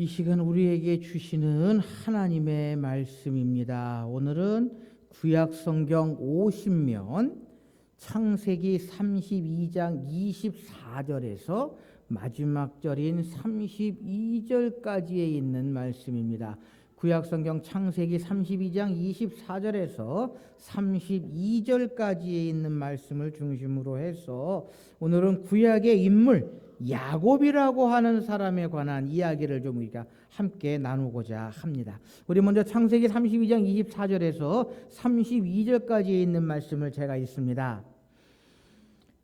이 시간 우리에게 주시는 하나님의 말씀입니다. 오늘은 구약 성경 50면 창세기 32장 24절에서 마지막 절인 32절까지에 있는 말씀입니다. 구약 성경 창세기 32장 24절에서 32절까지에 있는 말씀을 중심으로 해서 오늘은 구약의 인물 야곱이라고 하는 사람에 관한 이야기를 좀 우리가 함께 나누고자 합니다. 우리 먼저 창세기 32장 24절에서 32절까지에 있는 말씀을 제가 읽습니다.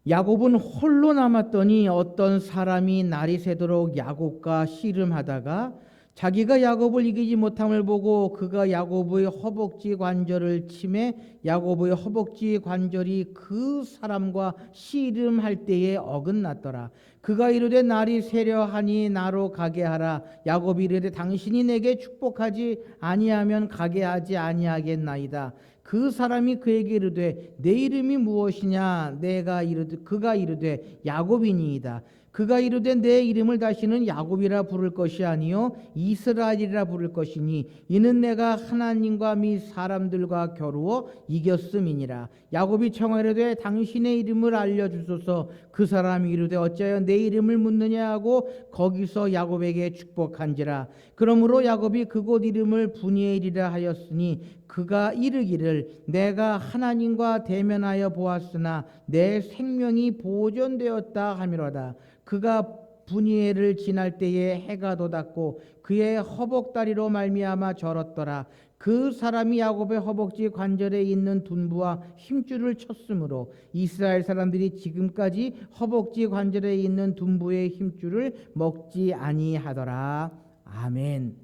야곱은 홀로 남았더니 어떤 사람이 날이 새도록 야곱과 씨름하다가 자기가 야곱을 이기지 못함을 보고 그가 야곱의 허벅지 관절을 치매 야곱의 허벅지 관절이 그 사람과 씨름할 때에 어긋났더라. 그가 이르되 날이 새려 하니 나로 가게 하라. 야곱이 이르되 당신이 내게 축복하지 아니하면 가게 하지 아니하겠나이다. 그 사람이 그에게 이르되 내 이름이 무엇이냐? 그가 이르되 야곱이니이다. 그가 이르되 내 이름을 다시는 야곱이라 부를 것이 아니요 이스라엘이라 부를 것이니 이는 내가 하나님과 및 사람들과 겨루어 이겼음이니라. 야곱이 청하려되 당신의 이름을 알려주소서. 그 사람이 이르되 어찌하여 내 이름을 묻느냐 하고 거기서 야곱에게 축복한지라. 그러므로 야곱이 그곳 이름을 브니엘이라 하였으니 그가 이르기를 내가 하나님과 대면하여 보았으나 내 생명이 보존되었다 하미로다. 그가 브니엘을 지날 때에 해가 돋았고 그의 허벅다리로 말미암아 절었더라. 그 사람이 야곱의 허벅지 관절에 있는 둔부와 힘줄을 쳤으므로 이스라엘 사람들이 지금까지 허벅지 관절에 있는 둔부의 힘줄을 먹지 아니하더라. 아멘.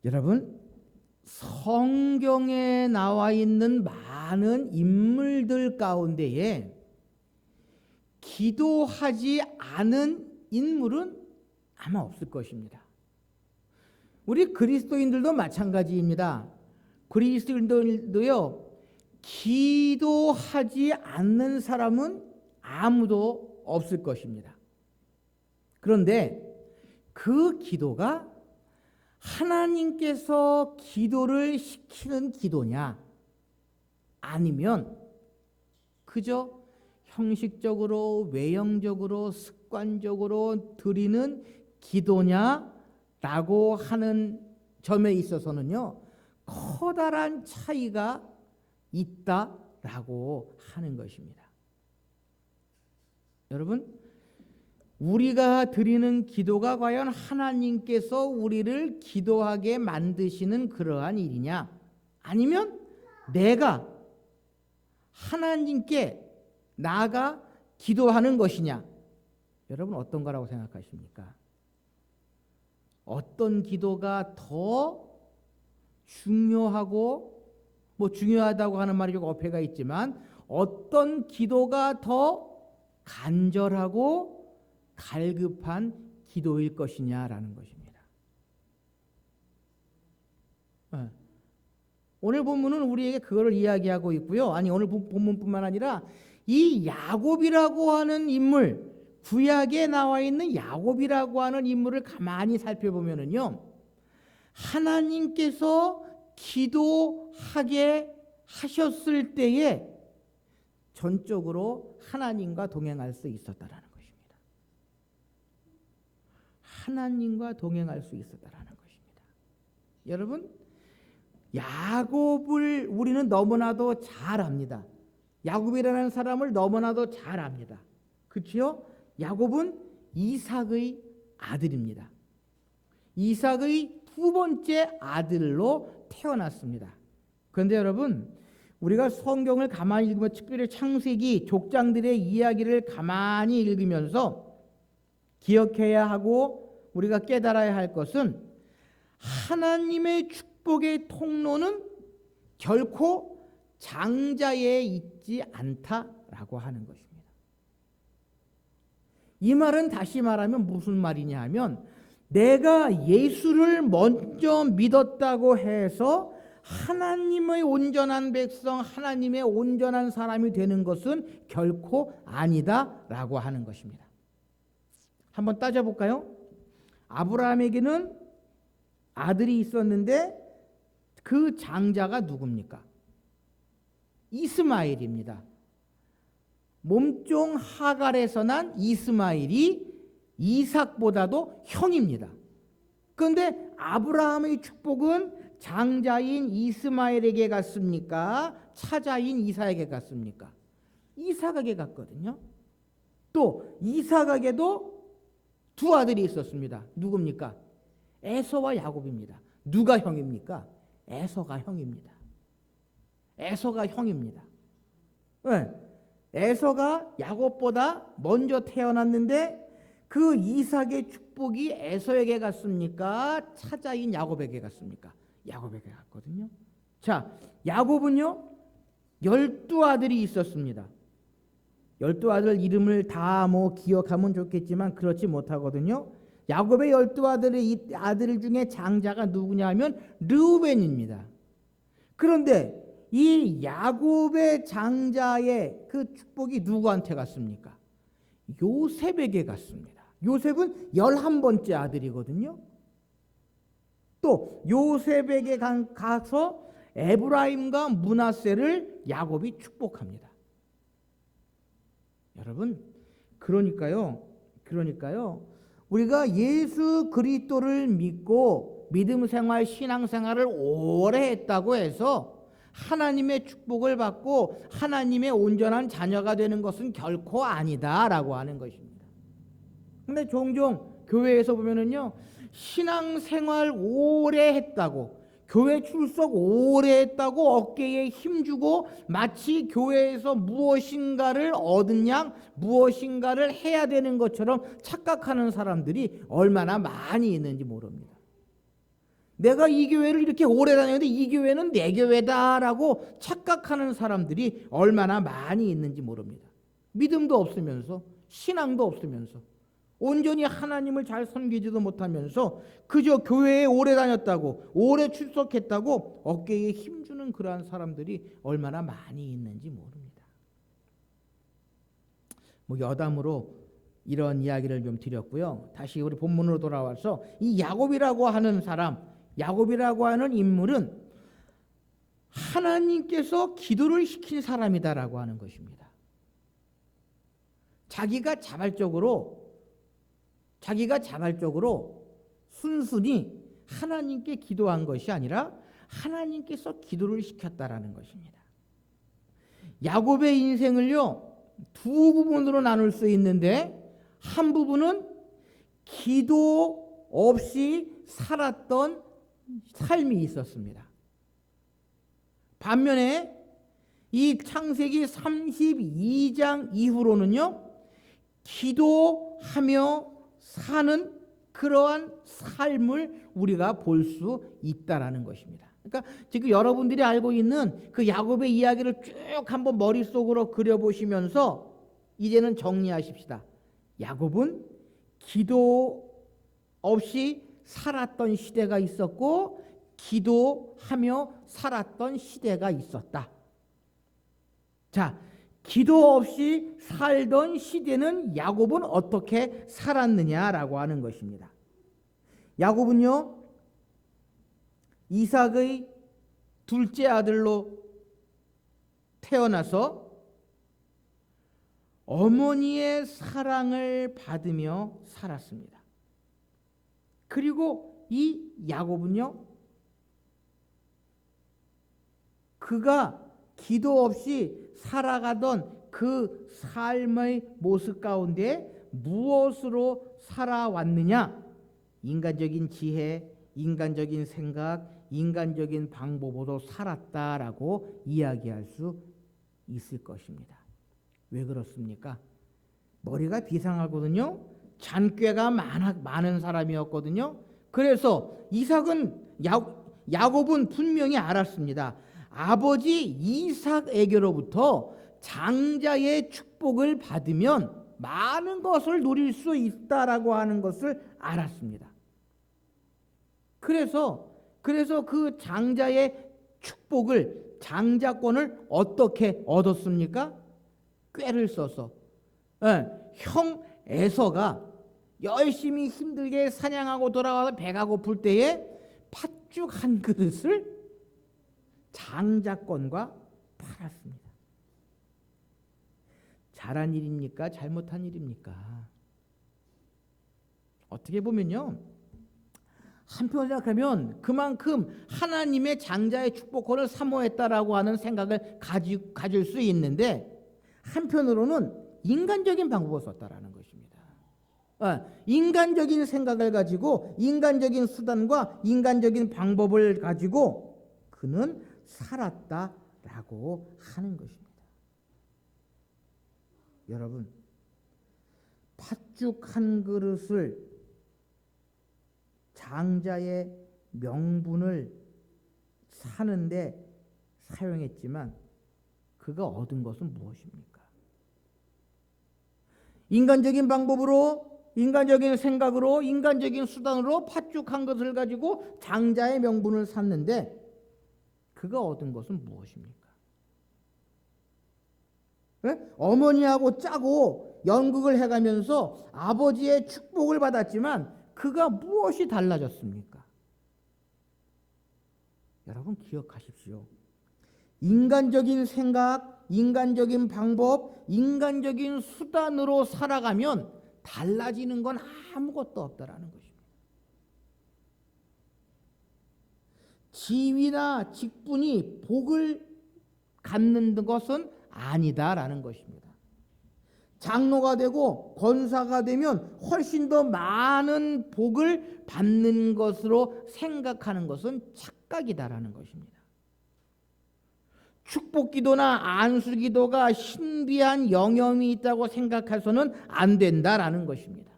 여러분, 성경에 나와 있는 많은 인물들 가운데에 기도하지 않은 인물은 아마 없을 것입니다. 우리 그리스도인들도 마찬가지입니다. 그리스도인들도요, 기도하지 않는 사람은 아무도 없을 것입니다. 그런데 그 기도가 하나님께서 기도를 시키는 기도냐, 아니면 그저 형식적으로 외형적으로 습관적으로 드리는 기도냐라고 하는 점에 있어서는요, 커다란 차이가 있다라고 하는 것입니다. 여러분, 우리가 드리는 기도가 과연 하나님께서 우리를 기도하게 만드시는 그러한 일이냐, 아니면 내가 하나님께 나아가 기도하는 것이냐? 여러분, 어떤 거라고 생각하십니까? 어떤 기도가 더 중요하고, 중요하다고 하는 말이 좀 어폐가 있지만 어떤 기도가 더 간절하고 갈급한 기도일 것이냐라는 것입니다. 오늘 본문은 우리에게 그거를 이야기하고 있고요. 아니, 오늘 본문뿐만 아니라 이 야곱이라고 하는 인물, 구약에 나와 있는 야곱이라고 하는 인물을 가만히 살펴보면은요, 하나님께서 기도하게 하셨을 때에 전적으로 하나님과 동행할 수 있었다라는 것입니다. 하나님과 동행할 수 있었다라는 것입니다. 여러분, 야곱을 우리는 너무나도 잘 압니다. 야곱이라는 사람을 너무나도 잘 압니다. 그렇죠? 야곱은 이삭의 아들입니다. 이삭의 두 번째 아들로 태어났습니다. 그런데 여러분, 우리가 성경을 가만히 읽으면, 특별히 창세기 족장들의 이야기를 가만히 읽으면서 기억해야 하고 우리가 깨달아야 할 것은, 하나님의 축복의 통로는 결코 장자에 있지 않다라고 하는 것입니다. 이 말은 다시 말하면 무슨 말이냐 하면, 내가 예수를 먼저 믿었다고 해서 하나님의 온전한 백성, 하나님의 온전한 사람이 되는 것은 결코 아니다라고 하는 것입니다. 한번 따져볼까요? 아브라함에게는 아들이 있었는데 그 장자가 누굽니까? 이스마엘입니다. 몸종 하갈에서 난 이스마엘이 이삭보다도 형입니다. 그런데 아브라함의 축복은 장자인 이스마엘에게 갔습니까? 차자인 이삭에게 갔습니까? 이삭에게 갔거든요. 또 이삭에게도 두 아들이 있었습니다. 누굽니까? 에서와 야곱입니다. 누가 형입니까? 에서가 형입니다. 에서가 형입니다. 네. 에서가 야곱보다 먼저 태어났는데 그 이삭의 축복이 에서에게 갔습니까? 차자인 야곱에게 갔습니까? 야곱에게 갔거든요. 자, 야곱은요 12아들이 있었습니다. 12아들 이름을 다 기억하면 좋겠지만 그렇지 못하거든요. 야곱의 12아들 중에 장자가 누구냐 하면 르우벤입니다. 그런데 이 야곱의 장자의 그 축복이 누구한테 갔습니까? 요셉에게 갔습니다. 요셉은 11번째 아들이거든요. 또 요셉에게 가서 에브라임과 므낫세를 야곱이 축복합니다. 여러분, 그러니까요 우리가 예수 그리스도를 믿고 믿음 생활, 신앙 생활을 오래 했다고 해서 하나님의 축복을 받고 하나님의 온전한 자녀가 되는 것은 결코 아니다라고 하는 것입니다. 근데 종종 교회에서 보면은요, 신앙 생활 오래 했다고, 교회 출석 오래 했다고 어깨에 힘주고 마치 교회에서 무엇인가를 얻은 양 무엇인가를 해야 되는 것처럼 착각하는 사람들이 얼마나 많이 있는지 모릅니다. 내가 이 교회를 이렇게 오래 다녔는데 이 교회는 내 교회다라고 착각하는 사람들이 얼마나 많이 있는지 모릅니다. 믿음도 없으면서 신앙도 없으면서 온전히 하나님을 잘 섬기지도 못하면서 그저 교회에 오래 다녔다고 오래 출석했다고 어깨에 힘주는 그러한 사람들이 얼마나 많이 있는지 모릅니다. 여담으로 이런 이야기를 좀 드렸고요. 다시 우리 본문으로 돌아와서 이 야곱이라고 하는 사람, 야곱이라고 하는 인물은 하나님께서 기도를 시킨 사람이다라고 하는 것입니다. 자기가 자발적으로 순순히 하나님께 기도한 것이 아니라 하나님께서 기도를 시켰다라는 것입니다. 야곱의 인생을요 두 부분으로 나눌 수 있는데 한 부분은 기도 없이 살았던 삶이 있었습니다. 반면에 이 창세기 32장 이후로는요 기도하며 사는 그러한 삶을 우리가 볼 수 있다라는 것입니다. 그러니까 지금 여러분들이 알고 있는 그 야곱의 이야기를 쭉 한번 머릿속으로 그려보시면서 이제는 정리하십시다. 야곱은 기도 없이 살았던 시대가 있었고 기도하며 살았던 시대가 있었다. 자, 기도 없이 살던 시대는 야곱은 어떻게 살았느냐라고 하는 것입니다. 야곱은요 이삭의 둘째 아들로 태어나서 어머니의 사랑을 받으며 살았습니다. 그리고 이 야곱은요 그가 기도 없이 살아가던 그 삶의 모습 가운데 무엇으로 살아왔느냐? 인간적인 지혜, 인간적인 생각, 인간적인 방법으로 살았다라고 이야기할 수 있을 것입니다. 왜 그렇습니까? 머리가 비상하거든요. 잔꾀가 많은 사람이었거든요. 그래서 야곱은 분명히 알았습니다. 아버지 이삭에게로부터 장자의 축복을 받으면 많은 것을 누릴 수 있다라고 하는 것을 알았습니다. 그래서 그 장자의 축복을, 장자권을 어떻게 얻었습니까? 꾀를 써서 형 에서가 열심히 힘들게 사냥하고 돌아와서 배가 고플 때에 팥죽 한 그릇을 장자권과 팔았습니다. 잘한 일입니까? 잘못한 일입니까? 어떻게 보면요, 한편으로 생각하면 그만큼 하나님의 장자의 축복권을 사모했다라고 하는 생각을 가질 수 있는데, 한편으로는 인간적인 방법을 썼다라는 것입니다. 인간적인 생각을 가지고 인간적인 수단과 인간적인 방법을 가지고 그는 살았다라고 하는 것입니다. 여러분, 팥죽 한 그릇을 장자의 명분을 사는데 사용했지만 그가 얻은 것은 무엇입니까? 인간적인 방법으로, 인간적인 생각으로, 인간적인 수단으로 팥죽 한 것을 가지고 장자의 명분을 샀는데 그가 얻은 것은 무엇입니까? 네? 어머니하고 짜고 연극을 해가면서 아버지의 축복을 받았지만 그가 무엇이 달라졌습니까? 여러분 기억하십시오. 인간적인 생각, 인간적인 방법, 인간적인 수단으로 살아가면 달라지는 건 아무것도 없다라는 것입니다. 지위나 직분이 복을 갖는 것은 아니다라는 것입니다. 장로가 되고 권사가 되면 훨씬 더 많은 복을 받는 것으로 생각하는 것은 착각이다라는 것입니다. 축복기도나 안수기도가 신비한 영역이 있다고 생각해서는 안 된다라는 것입니다.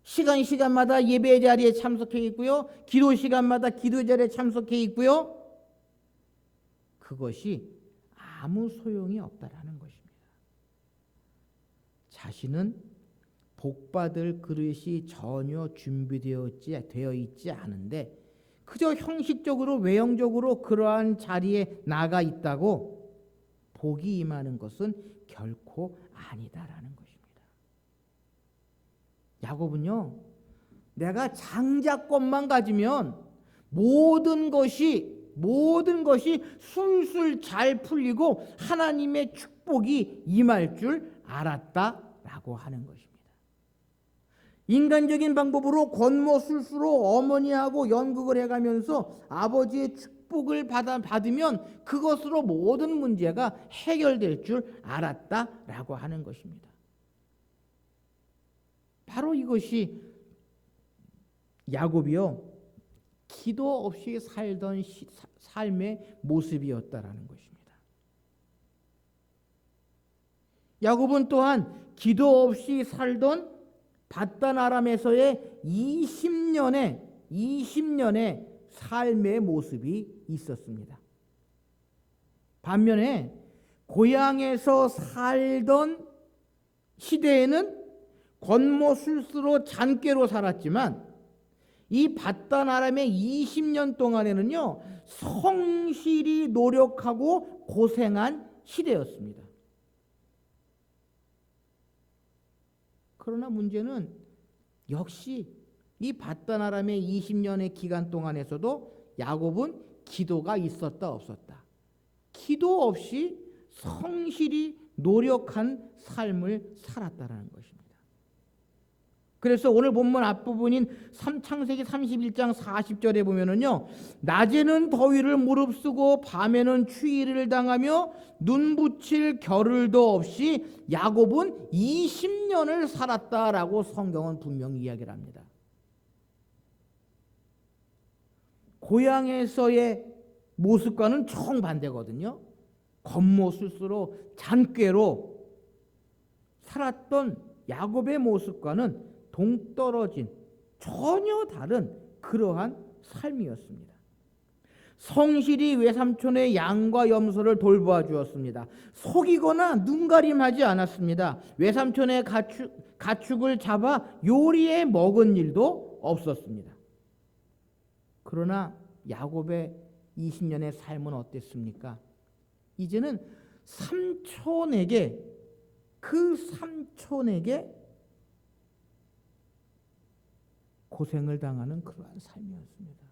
시간마다 예배 자리에 참석해 있고요. 기도 시간마다 기도 자리에 참석해 있고요. 그것이 아무 소용이 없다라는 것입니다. 자신은 복받을 그릇이 전혀 준비되어 있지 않은데 그저 형식적으로 외형적으로 그러한 자리에 나가 있다고 복이 임하는 것은 결코 아니다라는 것입니다. 야곱은요, 내가 장자권만 가지면 모든 것이 술술 잘 풀리고 하나님의 축복이 임할 줄 알았다라고 하는 것입니다. 인간적인 방법으로 권모술수로 어머니하고 연극을 해가면서 아버지의 축복을 받으면 그것으로 모든 문제가 해결될 줄 알았다라고 하는 것입니다. 바로 이것이 야곱이요, 기도 없이 살던 삶의 모습이었다라는 것입니다. 야곱은 또한 기도 없이 살던 밧단 아람에서의 20년의 삶의 모습이 있었습니다. 반면에 고향에서 살던 시대에는 권모술수로 잔꾀로 살았지만 이 밧단 아람의 20년 동안에는요, 성실히 노력하고 고생한 시대였습니다. 그러나 문제는 역시 이 밧단 아람의 20년의 기간 동안에서도 야곱은 기도가 있었다 없었다. 기도 없이 성실히 노력한 삶을 살았다라는 것입니다. 그래서 오늘 본문 앞부분인 창세기 31장 40절에 보면은요, 낮에는 더위를 무릅쓰고 밤에는 추위를 당하며 눈 붙일 겨를도 없이 야곱은 20년을 살았다라고 성경은 분명히 이야기를 합니다. 고향에서의 모습과는 정반대거든요. 겉모술수로 잔꾀로 살았던 야곱의 모습과는 동떨어진 전혀 다른 그러한 삶이었습니다. 성실히 외삼촌의 양과 염소를 돌보아 주었습니다. 속이거나 눈가림하지 않았습니다. 외삼촌의 가축을 잡아 요리해 먹은 일도 없었습니다. 그러나 야곱의 20년의 삶은 어땠습니까? 이제는 삼촌에게 고생을 당하는 그러한 삶이었습니다.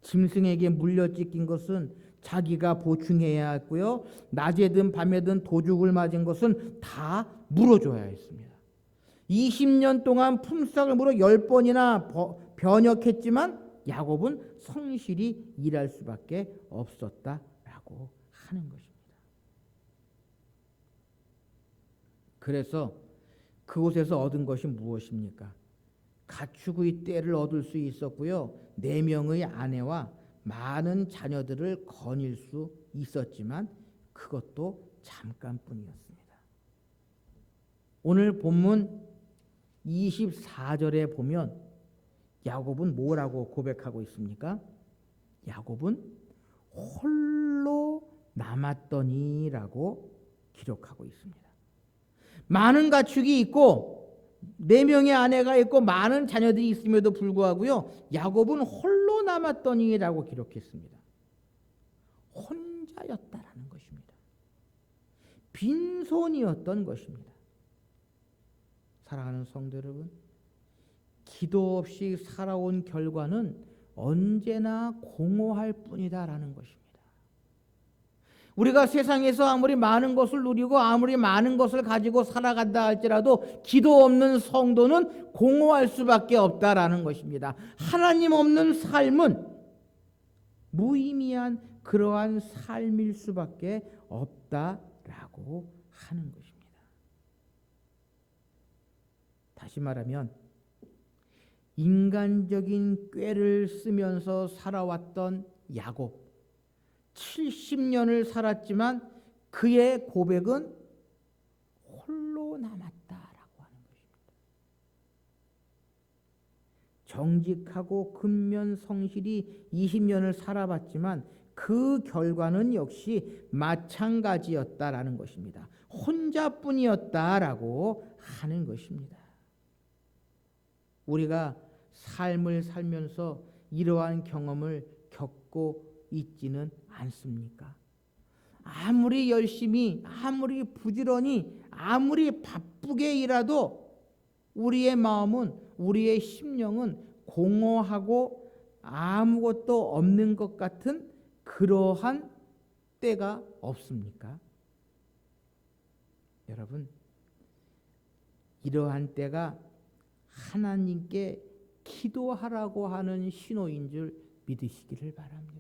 짐승에게 물려찢긴 것은 자기가 보충해야 했고요. 낮에든 밤에든 도죽을 맞은 것은 다 물어줘야 했습니다. 20년 동안 품삯을 물어 10번이나 변역했지만 야곱은 성실히 일할 수밖에 없었다라고 하는 것입니다. 그래서 그곳에서 얻은 것이 무엇입니까? 가축의 떼를 얻을 수 있었고요. 4명의 아내와 많은 자녀들을 거닐 수 있었지만 그것도 잠깐뿐이었습니다. 오늘 본문 24절에 보면 야곱은 뭐라고 고백하고 있습니까? 야곱은 홀로 남았더니라고 기록하고 있습니다. 많은 가축이 있고 4명의 아내가 있고 많은 자녀들이 있음에도 불구하고요, 야곱은 홀로 남았더니라고 기록했습니다. 혼자였다라는 것입니다. 빈손이었던 것입니다. 사랑하는 성도 여러분, 기도 없이 살아온 결과는 언제나 공허할 뿐이다라는 것입니다. 우리가 세상에서 아무리 많은 것을 누리고 아무리 많은 것을 가지고 살아간다 할지라도 기도 없는 성도는 공허할 수밖에 없다라는 것입니다. 하나님 없는 삶은 무의미한 그러한 삶일 수밖에 없다라고 하는 것입니다. 다시 말하면 인간적인 꾀를 쓰면서 살아왔던 야곱, 70년을 살았지만 그의 고백은 홀로 남았다라고 하는 것입니다. 정직하고 근면 성실히 20년을 살아봤지만 그 결과는 역시 마찬가지였다라는 것입니다. 혼자뿐이었다라고 하는 것입니다. 우리가 삶을 살면서 이러한 경험을 겪고 있지는 않습니까? 아무리 열심히, 아무리 부지런히, 아무리 바쁘게 일해도 우리의 마음은, 우리의 심령은 공허하고 아무것도 없는 것 같은 그러한 때가 없습니까? 여러분, 이러한 때가 하나님께 기도하라고 하는 신호인 줄 믿으시기를 바랍니다.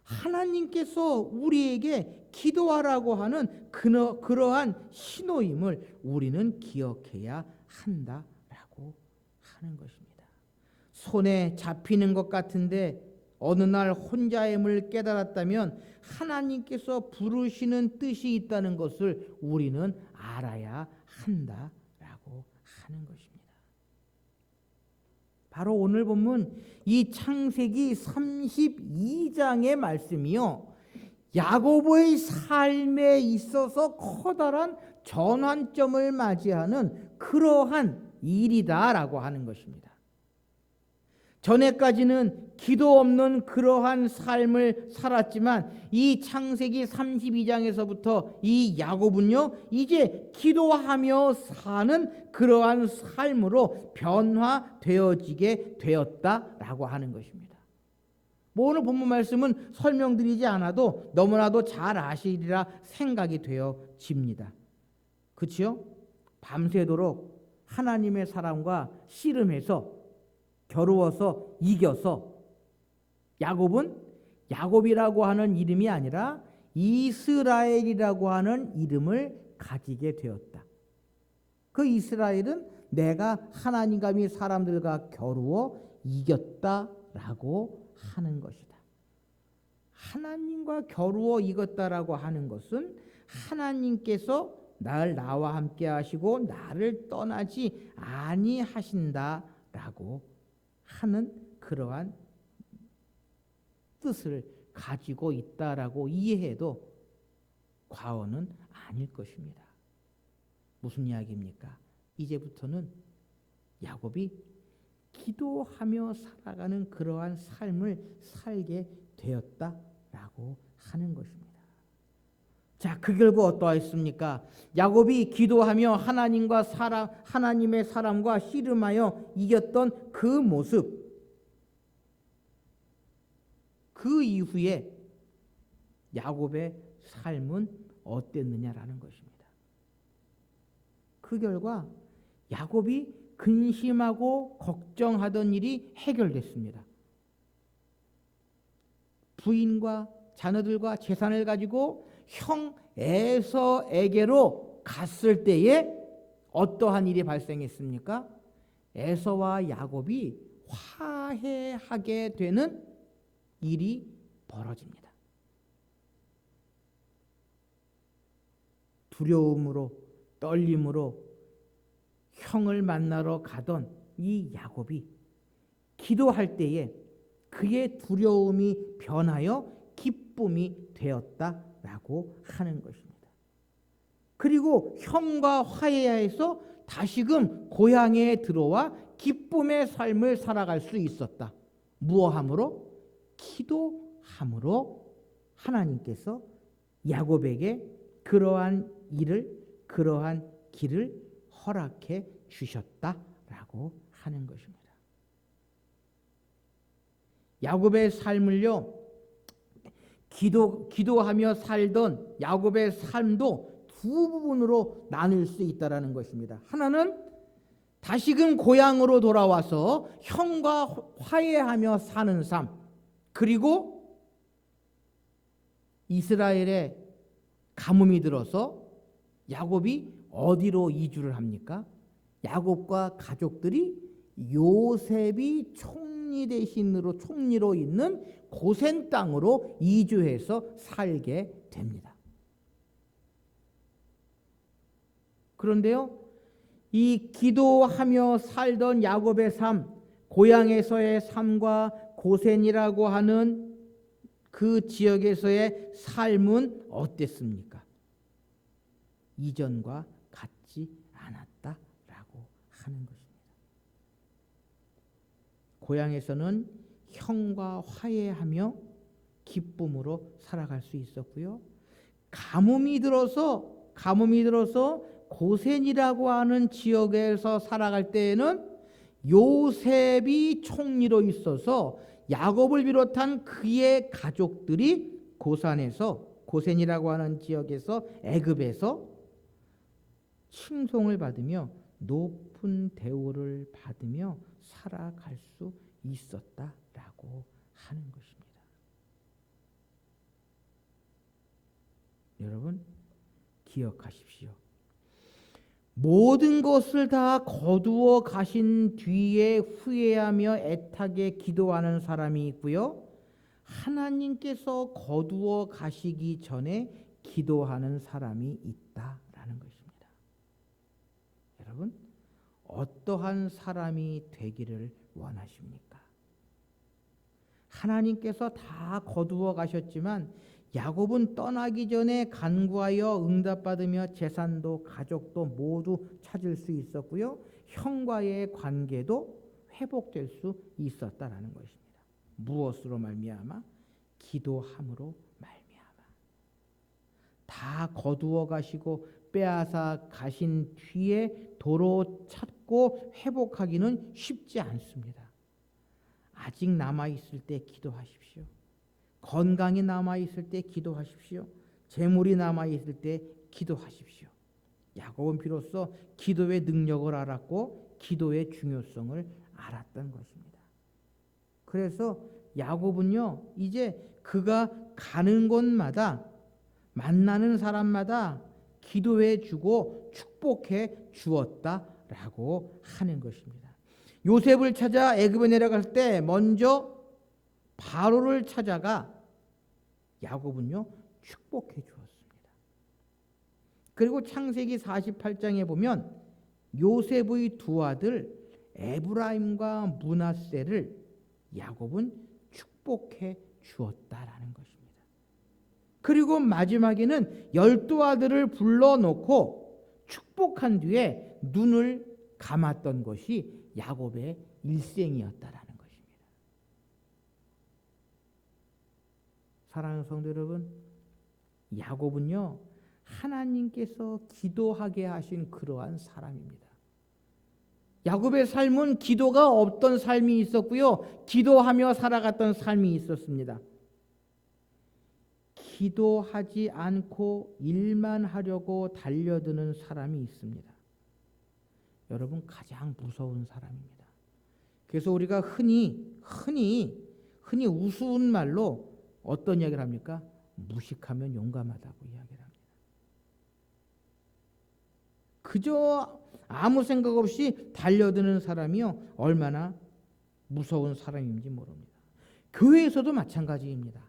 하나님께서 우리에게 기도하라고 하는 그러한 신호임을 우리는 기억해야 한다라고 하는 것입니다. 손에 잡히는 것 같은데 어느 날 혼자임을 깨달았다면 하나님께서 부르시는 뜻이 있다는 것을 우리는 알아야 한다라고 하는 것입니다. 바로 오늘 본문 이 창세기 32장의 말씀이요, 야고보의 삶에 있어서 커다란 전환점을 맞이하는 그러한 일이다라고 하는 것입니다. 전에까지는 기도 없는 그러한 삶을 살았지만 이 창세기 32장에서부터 이 야곱은요, 이제 기도하며 사는 그러한 삶으로 변화되어지게 되었다라고 하는 것입니다. 뭐 오늘 본문 말씀은 설명드리지 않아도 너무나도 잘 아시리라 생각이 되어집니다. 그렇지요? 밤새도록 하나님의 사랑과 씨름해서 겨루어서 이겨서 야곱은 야곱이라고 하는 이름이 아니라 이스라엘이라고 하는 이름을 가지게 되었다. 그 이스라엘은 내가 하나님과 이 사람들과 겨루어 이겼다라고 하는 것이다. 하나님과 겨루어 이겼다라고 하는 것은 하나님께서 나와 함께 하시고 나를 떠나지 아니하신다라고 하는 그러한 뜻을 가지고 있다라고 이해해도 과언은 아닐 것입니다. 무슨 이야기입니까? 이제부터는 야곱이 기도하며 살아가는 그러한 삶을 살게 되었다라고 하는 것입니다. 자, 그 결과 어떠했습니까? 야곱이 기도하며 하나님의 사람과 씨름하여 이겼던 그 모습, 그 이후에 야곱의 삶은 어땠느냐라는 것입니다. 그 결과 야곱이 근심하고 걱정하던 일이 해결됐습니다. 부인과 자녀들과 재산을 가지고 형 에서에게로 갔을 때에 어떠한 일이 발생했습니까? 에서와 야곱이 화해하게 되는 일이 벌어집니다. 두려움으로 떨림으로 형을 만나러 가던 이 야곱이 기도할 때에 그의 두려움이 변하여 기쁨이 되었다라고 하는 것입니다. 그리고 형과 화해해서 다시금 고향에 들어와 기쁨의 삶을 살아갈 수 있었다. 무엇함으로? 기도함으로 하나님께서 야곱에게 그러한 길을 허락해 주셨다라고 하는 것입니다. 야곱의 삶을요, 기도하며 살던 야곱의 삶도 두 부분으로 나눌 수 있다라는 것입니다. 하나는 다시금 고향으로 돌아와서 형과 화해하며 사는 삶, 그리고 이스라엘에 가뭄이 들어서 야곱이 어디로 이주를 합니까? 야곱과 가족들이 요셉이 총리로 있는 고센 땅으로 이주해서 살게 됩니다. 그런데요, 이 기도하며 살던 야곱의 삶, 고향에서의 삶과 고센이라고 하는 그 지역에서의 삶은 어땠습니까? 이전과 같지 않았다라고 하는 것입니다. 고향에서는 형과 화해하며 기쁨으로 살아갈 수 있었고요. 가뭄이 들어서 고센이라고 하는 지역에서 살아갈 때에는 요셉이 총리로 있어서 야곱을 비롯한 그의 가족들이 고센이라고 하는 지역에서 애굽에서 칭송을 받으며 높은 대우를 받으며 살아갈 수 있었다라고 하는 것입니다. 여러분 기억하십시오. 모든 것을 다 거두어 가신 뒤에 후회하며 애타게 기도하는 사람이 있고요. 하나님께서 거두어 가시기 전에 기도하는 사람이 있다라는 것입니다. 여러분, 어떠한 사람이 되기를 원하십니까? 하나님께서 다 거두어 가셨지만 야곱은 떠나기 전에 간구하여 응답받으며 재산도 가족도 모두 찾을 수 있었고요. 형과의 관계도 회복될 수 있었다라는 것입니다. 무엇으로 말미암아? 기도함으로 말미암아. 다 거두어 가시고 빼앗아 가신 뒤에 도로 찾고 회복하기는 쉽지 않습니다. 아직 남아있을 때 기도하십시오. 건강이 남아있을 때 기도하십시오. 재물이 남아있을 때 기도하십시오. 야곱은 비로소 기도의 능력을 알았고 기도의 중요성을 알았던 것입니다. 그래서 야곱은요, 이제 그가 가는 곳마다 만나는 사람마다 기도해 주고 축복해 주었다라고 하는 것입니다. 요셉을 찾아 애굽에 내려갈 때 먼저 바로를 찾아가 야곱은요 축복해 주었습니다. 그리고 창세기 48장에 보면 요셉의 두 아들 에브라임과 므낫세를 야곱은 축복해 주었다라는 것입니다. 그리고 마지막에는 12아들을 불러놓고 축복한 뒤에 눈을 감았던 것이 야곱의 일생이었다라는 것입니다. 사랑하는 성도 여러분, 야곱은요 하나님께서 기도하게 하신 그러한 사람입니다. 야곱의 삶은 기도가 없던 삶이 있었고요. 기도하며 살아갔던 삶이 있었습니다. 기도하지 않고 일만 하려고 달려드는 사람이 있습니다. 여러분, 가장 무서운 사람입니다. 그래서 우리가 흔히 우스운 말로 어떤 이야기를 합니까? 무식하면 용감하다고 이야기를 합니다. 그저 아무 생각 없이 달려드는 사람이요, 얼마나 무서운 사람인지 모릅니다. 교회에서도 마찬가지입니다.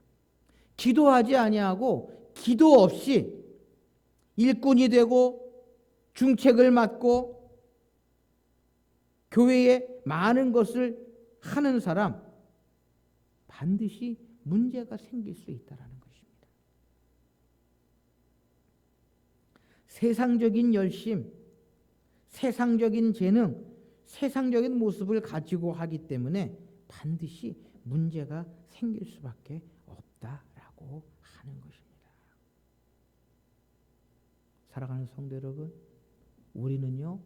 기도하지 아니하고 기도 없이 일꾼이 되고 중책을 맡고 교회에 많은 것을 하는 사람, 반드시 문제가 생길 수 있다는 것입니다. 세상적인 열심, 세상적인 재능, 세상적인 모습을 가지고 하기 때문에 반드시 문제가 생길 수밖에 없다라고 하는 것입니다. 사랑하는 성도 여러분, 우리는요,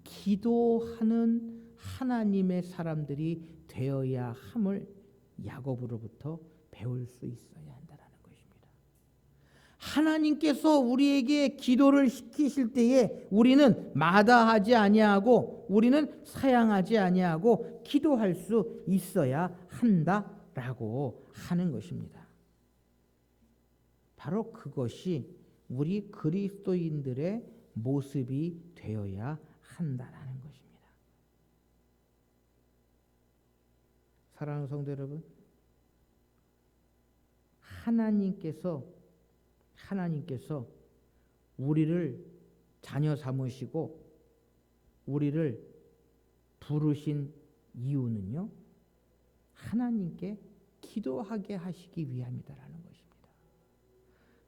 기도하는 하나님의 사람들이 되어야 함을 야곱으로부터 배울 수 있어야 한다는 것입니다. 하나님께서 우리에게 기도를 시키실 때에 우리는 마다하지 아니하고 우리는 사양하지 아니하고 기도할 수 있어야 한다라고 하는 것입니다. 바로 그것이 우리 그리스도인들의 모습이 되어야 한다는 것입니다. 사랑하는 성도 여러분, 하나님께서 우리를 자녀 삼으시고 우리를 부르신 이유는요, 하나님께 기도하게 하시기 위함이다라는 것입니다.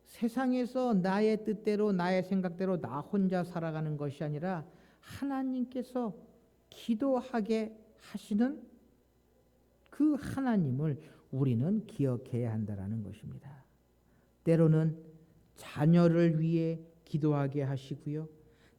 세상에서 나의 뜻대로 나의 생각대로 나 혼자 살아가는 것이 아니라 하나님께서 기도하게 하시는 그 하나님을 우리는 기억해야 한다는 것입니다. 때로는 자녀를 위해 기도하게 하시고요.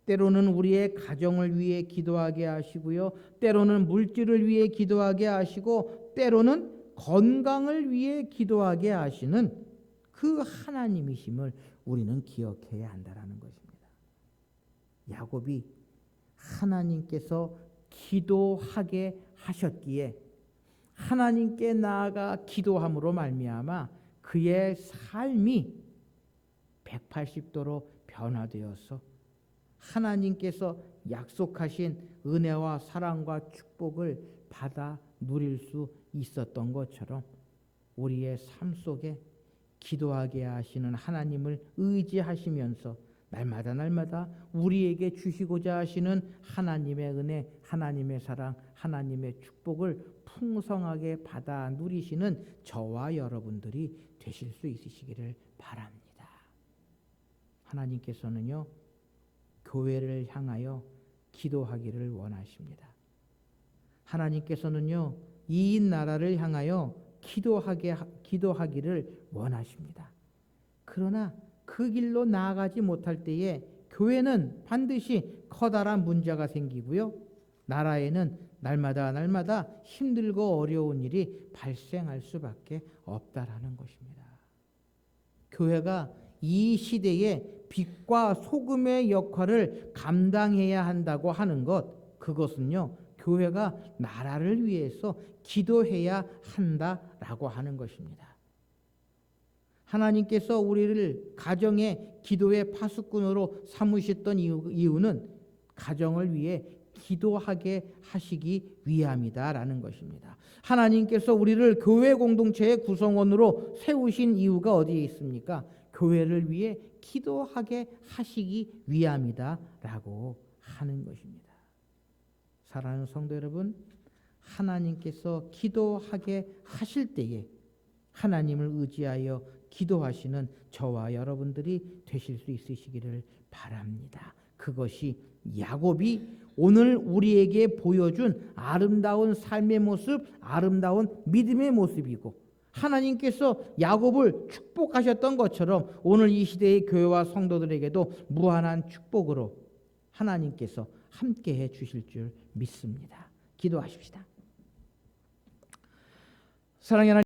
때로는 우리의 가정을 위해 기도하게 하시고요. 때로는 물질을 위해 기도하게 하시고 때로는 건강을 위해 기도하게 하시는 그 하나님이심을 우리는 기억해야 한다는 것입니다. 야곱이 하나님께서 기도하게 하셨기에 하나님께 나아가 기도함으로 말미암아 그의 삶이 180도로 변화되어서 하나님께서 약속하신 은혜와 사랑과 축복을 받아 누릴 수 있었던 것처럼 우리의 삶 속에 기도하게 하시는 하나님을 의지하시면서 날마다 우리에게 주시고자 하시는 하나님의 은혜, 하나님의 사랑, 하나님의 축복을 풍성하게 받아 누리시는 저와 여러분들이 되실 수 있으시기를 바랍니다. 하나님께서는요, 교회를 향하여 기도하기를 원하십니다. 하나님께서는요, 이 나라를 향하여 기도하기를 원하십니다. 그러나 그 길로 나아가지 못할 때에 교회는 반드시 커다란 문제가 생기고요. 나라에는 날마다 힘들고 어려운 일이 발생할 수밖에 없다라는 것입니다. 교회가 이 시대에 빛과 소금의 역할을 감당해야 한다고 하는 것, 그것은요, 교회가 나라를 위해서 기도해야 한다라고 하는 것입니다. 하나님께서 우리를 가정의 기도의 파수꾼으로 삼으셨던 이유는 가정을 위해 기도하게 하시기 위함이다라는 것입니다. 하나님께서 우리를 교회 공동체의 구성원으로 세우신 이유가 어디에 있습니까? 교회를 위해 기도하게 하시기 위함이다라고 하는 것입니다. 사랑하는 성도 여러분, 하나님께서 기도하게 하실 때에 하나님을 의지하여 기도하시는 저와 여러분들이 되실 수 있으시기를 바랍니다. 그것이 야곱이 오늘 우리에게 보여준 아름다운 삶의 모습, 아름다운 믿음의 모습이고 하나님께서 야곱을 축복하셨던 것처럼 오늘 이 시대의 교회와 성도들에게도 무한한 축복으로 하나님께서 함께해 주실 줄 믿습니다. 기도하십시다. 사랑하는